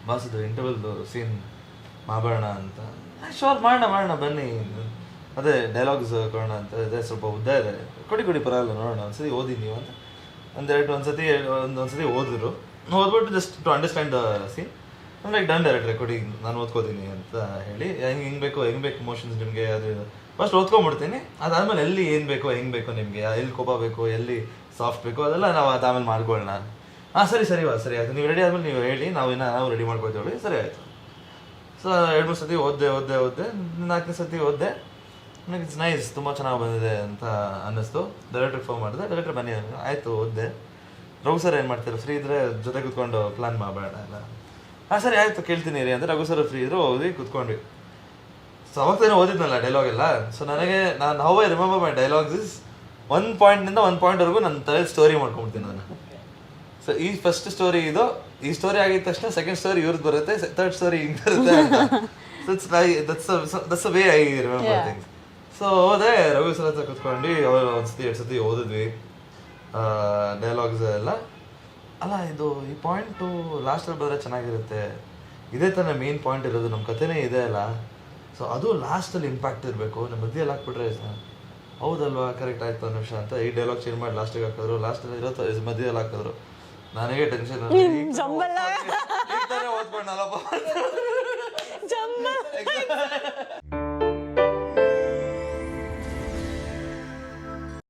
ಬಾಸದು ಇಂಟರ್ವಲ್ದು scene ಮಾಡೋಣ ಅಂತ. Sure ಮಾಡೋಣ ಬನ್ನಿ, ಅದೇ ಡೈಲಾಗ್ಸ್ ಕೊಡೋಣ ಅಂತ ಇದೆ, ಸ್ವಲ್ಪ ಉದ್ದ ಇದೆ, ಕೊಡಿ ಪರವಾಗಿಲ್ಲ ನೋಡೋಣ, ಒಂದ್ಸತಿ ಓದಿ ನೀವು ಅಂತ ಒಂದ್ಸತಿ ಓದಿದ್ರು. ಓದ್ಬಿಟ್ಟು just to understand the scene like done ಡೈರೆಕ್ಟ್ರೆ ಕೊಡಿ ನಾನು ಓದ್ಕೋತೀನಿ ಅಂತ ಹೇಳಿ, ಹೆಂಗೆ ಬೇಕು ಇಮೋಷನ್ಸ್ ನಿಮಗೆ ಅದು ಫಸ್ಟ್ ಓದ್ಕೊಂಡ್ಬಿಡ್ತೀನಿ. ಅದಾದ್ಮೇಲೆ ಎಲ್ಲಿ ಏನು ಬೇಕೋ ಹೆಂಗೆ ಬೇಕೋ ನಿಮಗೆ, ಎಲ್ಲಿ ಕೋಪ ಬೇಕು ಎಲ್ಲಿ ಸಾಫ್ಟ್ ಬೇಕೋ ಅದೆಲ್ಲ ನಾವು ಅದಾದ್ಮೇಲೆ ಮಾಡ್ಕೊಳ್ಳೋಣ. ಸರಿ ಆಯ್ತು, ನೀವು ರೆಡಿ ಆದ್ಮೇಲೆ ನೀವು ಹೇಳಿ, ನಾವು ರೆಡಿ ಮಾಡ್ಕೊಳ್ತೀವಿ. ಸರಿ ಆಯಿತು. ಸೊ 2-3 ಸತಿ ಓದ್ದೆ 4ನೇ ಸತಿ ಓದ್ದೆ. ನನಗೆ ಇಟ್ಸ್ ನೈಸ್, ತುಂಬ ಚೆನ್ನಾಗಿ ಬಂದಿದೆ ಅಂತ ಅನ್ನಿಸ್ತು. ಡೈರೆಕ್ಟ್ರಿಗೆ ಫೋನ್ ಮಾಡಿದೆ, ಡೈರೆಕ್ಟ್ರ್ ಬನ್ನಿ ಆಯಿತು. ಓದ್ದೆ. ರಘು ಸರ್ ಏನು ಮಾಡ್ತಾರೆ, ಫ್ರೀ ಇದ್ದರೆ ಜೊತೆ ಕೂತ್ಕೊಂಡು ಪ್ಲಾನ್ ಮಾಡೋಣ ಎಲ್ಲ. ಸರಿ ಆಯಿತು ಕೇಳ್ತೀನಿ ರೀ ಅಂತ ರಘು ಸರ್ ಫ್ರೀ ಇದ್ರು, ಓದಿ ಕೂತ್ಕೊಂಡ್ವಿ. ಸೊ ಅವಾಗ ಓದಿದ್ನಲ್ಲ ಡೈಲಾಗ್ ಎಲ್ಲ. ಸೊ ನಾನು how I remember my dialogues is 1 ಪಾಯಿಂಟ್ನಿಂದ 1 ಪಾಯಿಂಟ್ವರೆಗೂ ನನ್ನ ತಲೆ ಸ್ಟೋರಿ ಮಾಡ್ಕೊಂಡ್ಬಿಡ್ತೀನಿ ನಾನು. ಸೊ ಈ ಫಸ್ಟ್ ಸ್ಟೋರಿ ಇದು, ಈ ಸ್ಟೋರಿ ಆಗಿದ ತಕ್ಷಣ ಸೆಕೆಂಡ್ ಸ್ಟೋರಿ ಇವ್ರದ್ದು ಬರುತ್ತೆ, ಥರ್ಡ್ ಸ್ಟೋರಿ ಹಿಂಗೆ ಬರುತ್ತೆ ಅಂತ. That's way I remember things. So ಹೋದೆ, ರಘು ಸರ್ ಹತ್ರ ಕೂತ್ಕೊಂಡು ಅವ್ರು 1 ಸತಿ 2 ಸತಿ ಓದಿದ್ವಿ ಡೈಲಾಗ್ಸ್ ಎಲ್ಲ. ಅಲ್ಲ ಇದು ಈ ಪಾಯಿಂಟು ಲಾಸ್ಟಲ್ಲಿ ಬಂದರೆ ಚೆನ್ನಾಗಿರುತ್ತೆ, ಇದೇ ಥರ ಮೇನ್ ಪಾಯಿಂಟ್ ಇರೋದು, ನಮ್ಮ ಕಥೆನೇ ಇದೆ ಅಲ್ಲ. ಸೊ ಅದು ಲಾಸ್ಟಲ್ಲಿ ಇಂಪ್ಯಾಕ್ಟ್ ಇರಬೇಕು, ನಮ್ಮ ಮಧ್ಯೆಯಲ್ಲಿ ಹಾಕ್ಬಿಟ್ರೆ ಹೌದಲ್ವಾ ಕರೆಕ್ಟ್ ಆಯ್ತು ನಿಮಿಷ ಅಂತ ಈ ಡೈಲಾಗ್ ಚೇಂಜ್ ಮಾಡಿ ಲಾಸ್ಟಿಗೆ ಹಾಕಿದ್ರು. ಲಾಸ್ಟಲ್ಲಿ ಇರೋ ಮಧ್ಯದಲ್ಲಿ ಹಾಕಿದ್ರು. ನನಗೆ ಟೆನ್ಷನ್, ಓದ್ಕೊಂಡಲ್ಲಪ್ಪ